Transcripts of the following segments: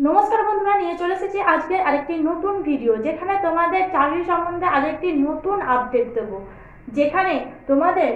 নমস্কার বন্ধুরা, নিয়ে চলে এসেছি আজকে আরেকটি নতুন ভিডিও, যেখানে তোমাদের চাকরি সম্বন্ধে আরেকটি নতুন আপডেট দেব। যেখানে তোমাদের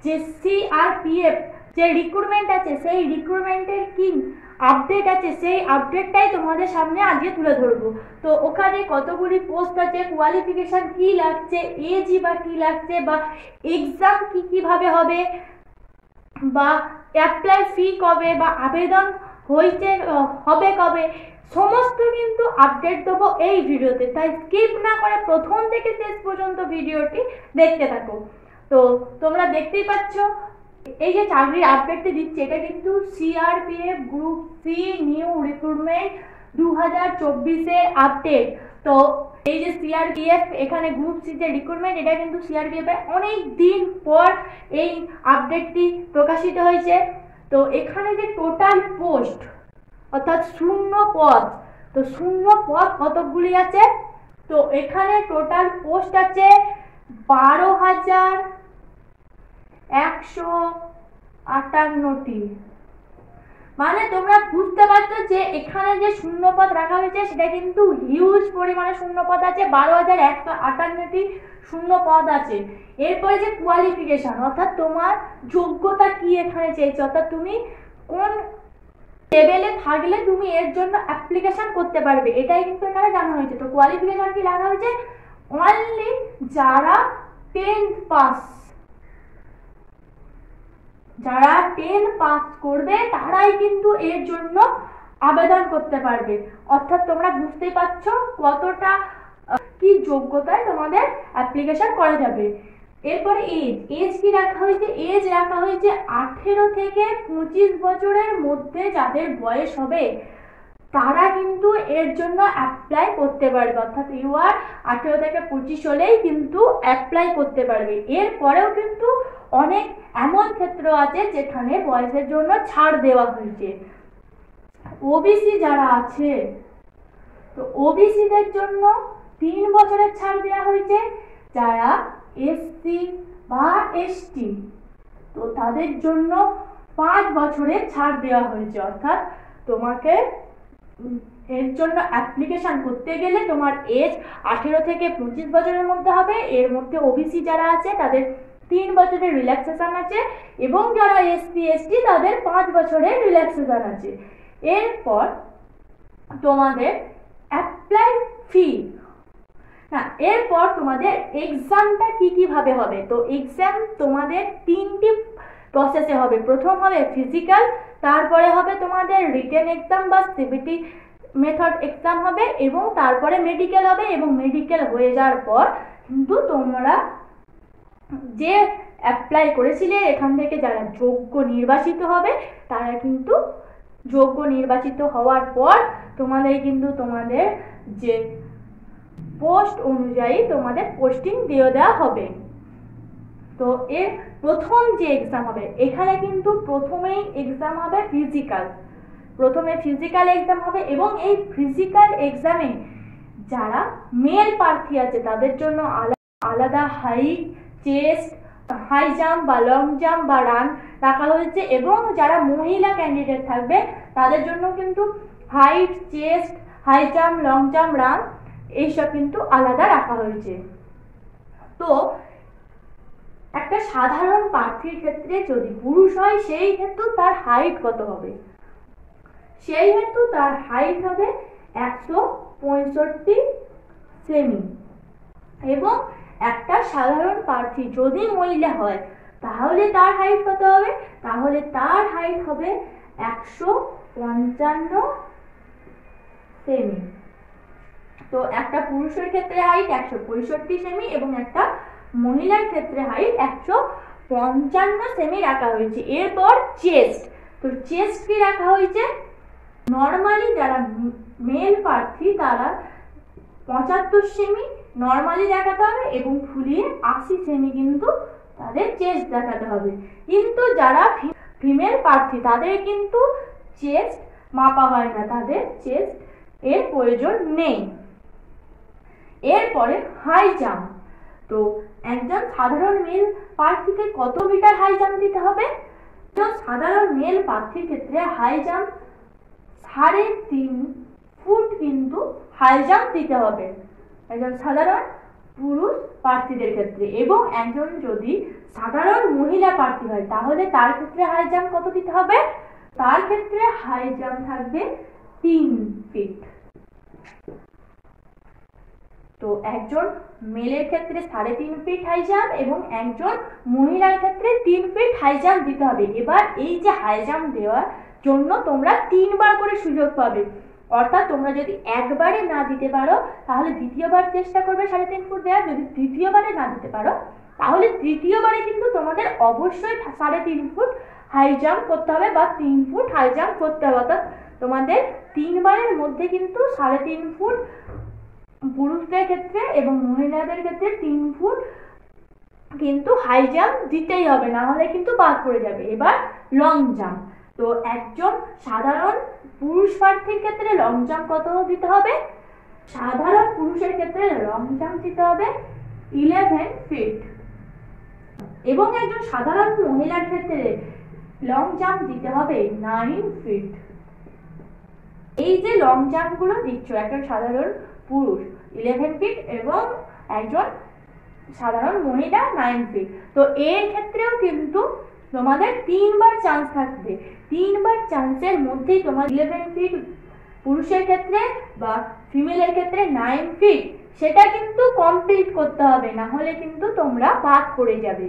যে সিআরপিএফ যে রিক্রুটমেন্ট আছে, সেই রিক্রুটমেন্টের কি আপডেট আছে, সেই আপডেটটাই তোমাদের সামনে আজকে তুলে ধরবো। তো ওখানে কতগুলি পোস্ট আছে, কোয়ালিফিকেশন কি লাগছে, এজই বা কি লাগছে, বা এক্সাম কিভাবে হবে, বা অ্যাপ্লাই ফি কবে, বা আবেদন হইতে হবে কবে, সমস্ত কিন্তু আপডেট দেবো এই ভিডিওতে। তাই স্কিপ না করে প্রথম থেকে শেষ পর্যন্ত ভিডিওটি দেখতে থাকো। তো তোমরা দেখতেই পাচ্ছ, এই যে চাকরির আপডেটটি দিচ্ছে, এটা কিন্তু CRPF group C new recruitment 2024-এর আপডেট। তো এই যে সিআরপিএফ, এখানে গ্রুপ সি যে রিক্রুটমেন্ট, এটা কিন্তু সিআরপিএফ এর অনেক দিন পর এই আপডেটটি প্রকাশিত হয়েছে। তো এখানে যে টোটাল পোস্ট অর্থাৎ শূন্য পদ, তো শূন্য পদ কতগুলি আছে? তো এখানে টোটাল পোস্ট আছে 12,158টি। মানে তোমরা বুঝতে পারছো যে এখানে যে শূন্য পদ রাখা হয়েছে, সেটা কিন্তু হিউজ পরিমাণে শূন্য পদ আছে। 12,158টি শূন্য পদ আছে। এরপরে যে কোয়ালিফিকেশন, অর্থাৎ তোমার যোগ্যতা কি এখানে চেয়েছে, অর্থাৎ তুমি কোন লেভেলে থাকলে তুমি এর জন্য অ্যাপ্লিকেশন করতে পারবে, এটাই কিন্তু এখানে জানা হয়েছে। তো কোয়ালিফিকেশন কি রাখা হয়েছে? অনলি যারা 10th পাস, যারা 10 পাস করবে তারাই কিন্তু এর জন্য আবেদন করতে পারবে। অর্থাৎ তোমরা বুঝতেই পারছো কতটা কি যোগ্যতায় তোমাদের অ্যাপ্লিকেশন করা যাবে। এরপরে এজ কি রাখা হয়েছে? এজ রাখা হয়েছে 18 থেকে 25 বছরের মধ্যে যাদের বয়স হবে তারা কিন্তু এর জন্য অ্যাপ্লাই করতে পারবে। অর্থাৎ ইউআর 18 থেকে 25 হলেই কিন্তু অ্যাপ্লাই করতে পারবে। এরপরেও কিন্তু অনেক এমন ক্ষেত্র আছে যেখানে বয়সের জন্য ছাড় দেওয়া হয়েছে। ওবিসি যারা আছে, তো ওবিসিদের জন্য 3 বছরের ছাড় দেওয়া হয়েছে। যারা এসসি বা এসটি, তো তাদের জন্য 5 বছরের ছাড় দেওয়া হয়েছে। অর্থাৎ তোমাকে এর জন্য অ্যাপ্লিকেশন করতে গেলে তোমার এজ 18 থেকে 25 বছরের মধ্যে হবে। এর মধ্যে ওবিসি যারা আছে তাদের 3 বছরের রিল্যাক্সেশন আছে, এবং যারা এসসি এসটি তাদের 5 বছরের রিল্যাক্সেশন আছে। এরপর তোমাদের অ্যাপ্লাই ফি, হ্যাঁ, এরপর তোমাদের এক্সামটা কিভাবে হবে। তো এক্সাম তোমাদের 3টি প্রসেসে হবে। প্রথম হবে ফিজিক্যাল, তারপরে হবে তোমাদের রিটেন এক্সাম বা সিবিটি মেথড এক্সাম হবে, এবং তারপরে মেডিকেল হবে। এবং মেডিকেল হয়ে যাওয়ার পর কিন্তু তোমরা যে অ্যাপ্লাই করেছিলে এখান থেকে যারা যোগ্য নির্বাচিত হবে, তারা কিন্তু যোগ্য নির্বাচিত হওয়ার পর তোমাদের কিন্তু তোমাদের যে পোস্ট অনুযায়ী তোমাদের পোস্টিং দিয়ে দেওয়া হবে। তো এর প্রথম যে এক্সাম হবে, এখানে কিন্তু প্রথমেই এক্সাম হবে ফিজিক্যাল। প্রথমে ফিজিক্যাল এক্সাম হবে, এবং এই ফিজিক্যাল এক্সামে যারা মেল প্রার্থী আছে তাদের জন্য আলাদা হাইট, চেস্ট, হাই জাম্প বা লং জাম্প বা রান রাখা হয়েছে। এবং যারা মহিলা ক্যান্ডিডেট থাকবে তাদের জন্য কিন্তু height, chest, high jump, long jump, run এইসব কিন্তু আলাদা রাখা হয়েছে। তো একটা সাধারণ প্রার্থীর ক্ষেত্রে যদি পুরুষ হয়, সেই হেতু তার হাইট কত হবে? সেই হেতু তার হাইট হবে 165 সেমি। এবং একটা সাধারণ প্রার্থী যদি মহিলা হয়, তাহলে তার হাইট কত হবে? তাহলে তার হাইট হবে 155 সেমি। তো একটা পুরুষের ক্ষেত্রে হাইট 165 সেমি, এবং একটা মহিলার ক্ষেত্রে হাইট 155 সেমি রাখা হয়েছে। এরপর চেস্ট, তো চেস্ট কি রাখা হয়েছে? নর্মালি যারা মেল প্রার্থী তারা 75 সেমি নর্মালি দেখাতে হবে, এবং ফুলিয়ে 80 সেমি কিন্তু তাদের চেস্ট দেখাতে হবে। কিন্তু যারা ফিমেল প্রার্থী তাদের কিন্তু চেস্ট মাপা হয় না, তাদের চেস্ট এর প্রয়োজন নেই। এরপরে হাই জাম্প, তো একজন সাধারণ মেল প্রার্থীকে কত মিটার হাই জাম্প দিতে হবে? তো সাধারণ মেল প্রার্থীর ক্ষেত্রে হাই জাম্প 3.5 হাই জাম্প দিতে হবে একজন সাধারণ পুরুষ প্রার্থীদের ক্ষেত্রে, এবং একজন যদি সাধারণ মহিলা প্রার্থী হয় তাহলে তার ক্ষেত্রে হাই জাম্প কত দিতে হবে? তার ক্ষেত্রে হাই জাম্প থাকবে 3 ফিট। তো একজন মেলের ক্ষেত্রে 3.5 ফিট হাই জাম্প এবং একজন মহিলার ক্ষেত্রে 3 ফিট হাই জাম্প দিতে হবে। এবার এই যে হাই জাম্প দেওয়ার জন্য তোমরা 3 বার করে সুযোগ পাবে, অর্থাৎ তোমরা যদি একবারে না দিতে পারো তাহলে দ্বিতীয়বার চেষ্টা করবে 3.5 ফুট দেওয়ার। যদি তৃতীয়বারে না দিতে পারো তাহলে তৃতীয়বারে কিন্তু তোমাদের অবশ্যই 3.5 ফুট হাই জাম্প করতে হবে বা 3 ফুট হাই জাম্প করতে হবে। অর্থাৎ তোমাদের 3 বারের মধ্যে কিন্তু 3.5 ফুট পুরুষদের ক্ষেত্রে এবং মহিলাদের ক্ষেত্রে 3 ফুট কিন্তু হাই জাম্প দিতেই হবে, না হলে কিন্তু বাদ পড়ে যাবে। এবার লং জাম্প। তো একজন সাধারণ পুরুষ প্রার্থীর ক্ষেত্রে লং জাম্প কত দিতে হবে? সাধারণ পুরুষের ক্ষেত্রে লং জাম্প দিতে হবে 11 ফিট এবং একজন সাধারণ মহিলার ক্ষেত্রে লং জাম্প দিতে হবে 9 ফিট। এই যে লং জাম্প গুলো দিচ্ছ, একজন সাধারণ পুরুষ 11 ফিট এবং একজন সাধারণ মহিলা 9 ফিট। তো এর ক্ষেত্রেও কিন্তু তোমাদের 3 বার চান্স থাকবে। 3 বার চান্সের মধ্যেই তোমার 11 ফিট পুরুষের ক্ষেত্রে বা ফিমেলের ক্ষেত্রে 9 ফিট সেটা কিন্তু কমপ্লিট করতে হবে, না হলে কিন্তু তোমরা বাদ পড়ে যাবে।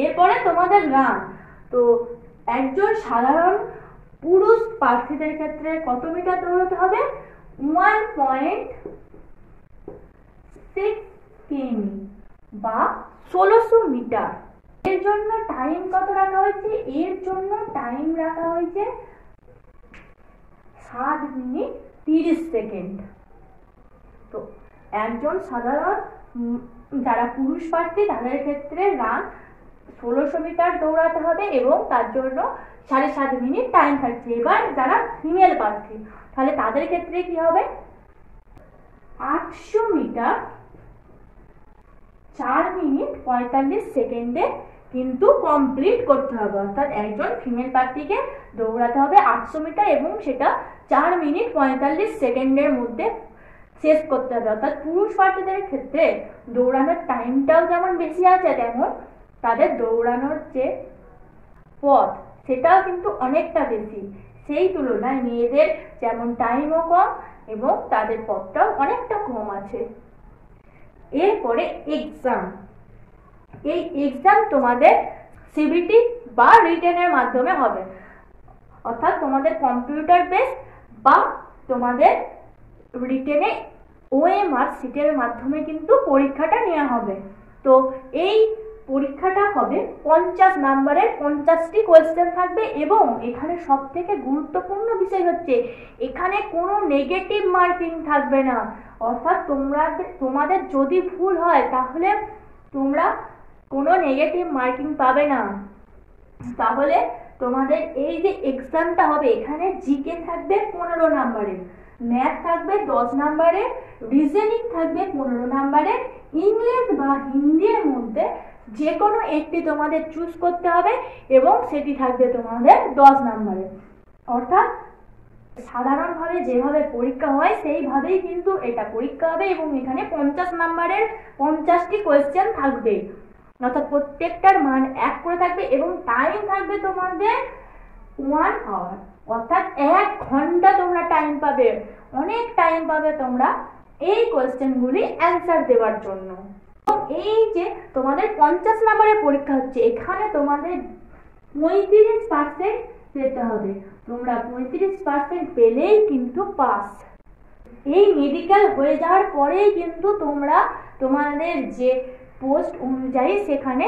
এরপরে তোমাদের রান। তো একজন সাধারণ পুরুষ প্রার্থীদের ক্ষেত্রে কত মিটার দৌড়াতে হবে? 1.6 কিমি বা 1600 মিটার। এর জন্য টাইম কত রাখা হয়েছে? এর জন্য টাইম রাখা হয়েছে 7 মিনিট 30 সেকেন্ড। তো একজন সাধারণ যারা পুরুষ প্রার্থী তাদের ক্ষেত্রে রান 1600 মিটার দৌড়াতে হবে এবং তার জন্য 7.5 মিনিট টাইম থাকছে। এবার যারা ফিমেল প্রার্থী তাহলে তাদের ক্ষেত্রে কি হবে? 800 মিটার 4 মিনিট 45 সেকেন্ডে কিন্তু কমপ্লিট করতে হবে। অর্থাৎ একজন ফিমেল প্রার্থীকে দৌড়াতে হবে 800 মিটার এবং সেটা 4 মিনিট 45 সেকেন্ডের মধ্যে শেষ করতে হবে। অর্থাৎ পুরুষ প্রার্থীদের ক্ষেত্রে দৌড়ানোর টাইমটাও যেমন বেশি আছে, তেমন তাদের দৌড়ানোর যে পথ সেটাও কিন্তু অনেকটা বেশি। সেই তুলনায় মেয়েদের যেমন টাইমও কম এবং তাদের পথটাও অনেকটা কম আছে। এরপরে এক্সাম। এই এক্সাম তোমাদের সিবিটি বা রিটেনের মাধ্যমে হবে, অর্থাৎ তোমাদের কম্পিউটার বেস বা তোমাদের রিটেনে ওএমআর সিটের মাধ্যমে কিন্তু পরীক্ষাটা নেওয়া হবে। তো এই পরীক্ষাটা হবে 50 নাম্বারের, 50টি কোয়েশ্চেন থাকবে এবং এখানে সব থেকে গুরুত্বপূর্ণ বিষয় হচ্ছে এখানে কোনো নেগেটিভ মার্কিং থাকবে না। অর্থাৎ তোমাদের যদি ভুল হয় তাহলে তোমরা কোনো নেগেটিভ মার্কিং পাবে না। তাহলে তোমাদের এই যে এক্সামটা হবে এখানে জিকে থাকবে 15 নাম্বারের, ম্যাথ থাকবে 10 নাম্বারের, রিজনিং থাকবে 15 নাম্বারের, ইংলিশ বা হিন্দির মধ্যে যে কোনো একটি তোমাদের চুজ করতে হবে এবং সেটি থাকবে তোমাদের 10 নাম্বারের। অর্থাৎ সাধারণভাবে যেভাবে পরীক্ষা হয় সেইভাবেই কিন্তু এটা পরীক্ষা হবে এবং এখানে 50 নাম্বারের 50টি কোয়েশ্চেন থাকবে। অর্থাৎ প্রত্যেকটার মান 1 করে থাকবে এবং টাইম থাকবে তোমাদের 1 আওয়ার, অর্থাৎ 1 ঘন্টা তোমরা টাইম পাবে। অনেক টাইম পাবে তোমরা এই কোয়েশ্চেনগুলি অ্যান্সার দেওয়ার জন্য। এই যে তোমাদের 50 নাম্বারের পরীক্ষা হচ্ছে, এখানে তোমাদের 35% পেতে হবে। তোমরা 35% পেলেই কিন্তু পাস। এই মেডিকেল হয়ে যাওয়ার পরেই কিন্তু তোমরা তোমাদের যে পোস্ট অনুযায়ী সেখানে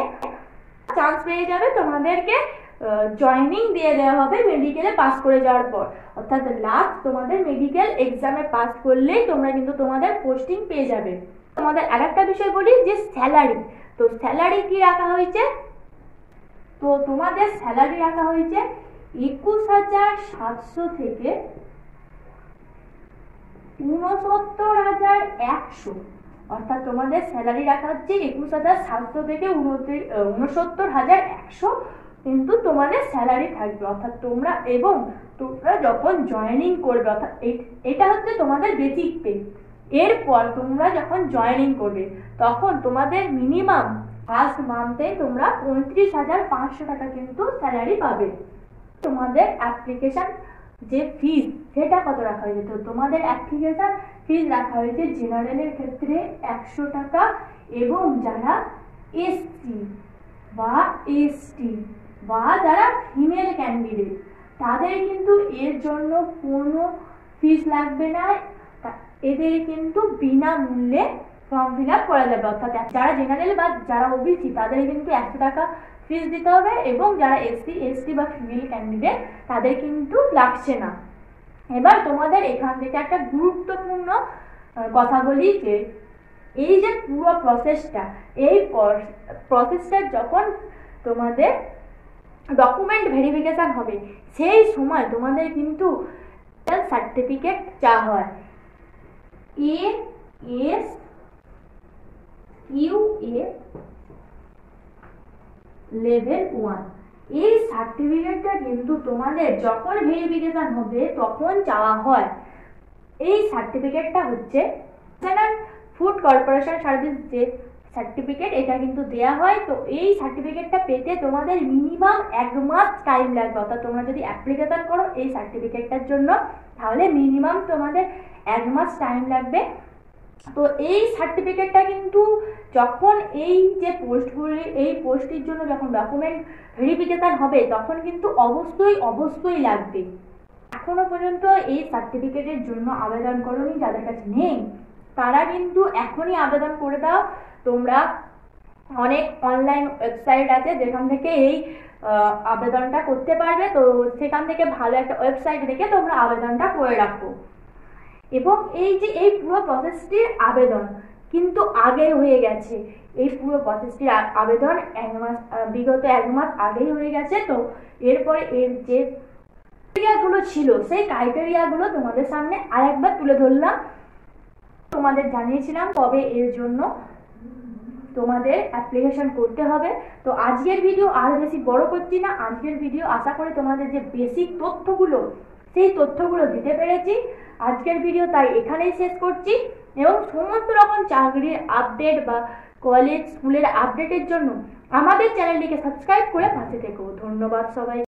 চান্স পেয়ে যাবে, তোমাদেরকে জয়েনিং দিয়ে দেওয়া হবে মেডিকেলে পাস করে যাওয়ার পর। অর্থাৎ লাস্ট তোমাদের মেডিকেল এক্সামে পাস করলেই তোমরা কিন্তু তোমাদের পোস্টিং পেয়ে যাবে। তোমাদের আরেকটা বিষয় বলি যে স্যালারি। তো স্যালারি কি রাখা হয়েছে? তো তোমাদের স্যালারি রাখা হয়েছে 21,700 থেকে 69,100। অর্থাৎ তোমাদের স্যালারি রাখা হচ্ছে 21,700 থেকে 69,100 কিন্তু তোমাদের স্যালারি থাকবে, অর্থাৎ তোমরা যখন জয়েনিং করবে, অর্থাৎ এটা হচ্ছে তোমাদের বেসিক পে। এরপর তোমরা যখন জয়েনিং করবে তখন তোমাদের মিনিমাম ফার্স্ট মান্থে তোমরা 29,500 টাকা কিন্তু স্যালারি পাবে। তোমাদের অ্যাপ্লিকেশন যে ফিস সেটা কত রাখা হয়েছে? তো তোমাদের অ্যাপ্লিকেশন ফিস রাখা হয়েছে জেনারেলের ক্ষেত্রে 100 টাকা, এবং যারা এসসি বা এসটি বা যারা ফিমেল ক্যান্ডিডেট তাদের কিন্তু এর জন্য কোনো ফিস লাগবে না, এদের কিন্তু বিনামূল্যে ফর্ম ফিল আপ করা যাবে। অর্থাৎ যারা জেনারেল বা যারা ওবিসি তাদের কিন্তু 100 টাকা ফিস দিতে হবে, এবং যারা এসসি এসটি বা ফিমেল ক্যান্ডিডেট তাদের কিন্তু লাগছে না। এবার তোমাদের এখান থেকে একটা গুরুত্বপূর্ণ কথা বলি যে এই যে পুরো প্রসেসটা, এই প্রসেসটা যখন তোমাদের ডকুমেন্ট ভেরিফিকেশন হবে সেই সময় তোমাদের কিন্তু সার্টিফিকেট চাওয়া হয়, ASQA লেভেল 1। এই সার্টিফিকেটটা কিন্তু তোমাদের যখন ভেরিফিকেশন হবে তখন চাওয়া হয়। এই সার্টিফিকেটটা হচ্ছে ন্যাশনাল ফুড কর্পোরেশন সার্ভিস যে সার্টিফিকেট, এটা কিন্তু দেয়া হয়। তো এই সার্টিফিকেটটা পেতে তোমাদের মিনিমাম 1 মাস টাইম লাগবে, অর্থাৎ তোমরা যদি অ্যাপ্লিকেশন করো এই সার্টিফিকেটটার জন্য তাহলে মিনিমাম তোমাদের 1 মাস টাইম লাগবে। তো এই সার্টিফিকেটটা কিন্তু যখন এই যে পোস্টগুলি, এই পোস্টের জন্য যখন ডকুমেন্ট ভেরিফিকেশন হবে তখন কিন্তু অবশ্যই লাগবে। এখনো পর্যন্ত এই সার্টিফিকেটের জন্য আবেদন করোনি, যাদের কাছে নেই তারা কিন্তু এখনই আবেদন করে দাও। তোমরা অনেক অনলাইন ওয়েবসাইট আছে যেখান থেকে এই আবেদনটা করতে পারবে, তো সেখান থেকে ভালো একটা ওয়েবসাইট দেখে তোমরা আবেদনটা করে রাখো। এবং এই যে এই পুরো প্রসেসটির আবেদন কিন্তু আগে হয়ে গেছে, এই পুরো প্রসেসটির আবেদন বিগত 1 মাস আগেই হয়ে গেছে। তো এরপরে এর যে ক্রাইটেরিয়াগুলো ছিল সেই ক্রাইটেরিয়াগুলো তোমাদের সামনে আরেকবার তুলে ধরলাম। তোমাদের জানিয়েছিলাম কবে এর জন্য তোমাদের অ্যাপ্লিকেশন করতে হবে। তো আজকের ভিডিও আর বেশি বড় করছি না, আজকের ভিডিও আশা করি তোমাদের যে বেসিক তথ্যগুলো সেই তথ্যগুলো দিতে পেরেছি। আজকের ভিডিও তাই এখানেই শেষ করছি, এবং সমস্ত রকম চাকরির আপডেট বা কলেজ স্কুলের আপডেটের জন্য আমাদের চ্যানেলটিকে সাবস্ক্রাইব করে পাশে থেকো। ধন্যবাদ সবাই।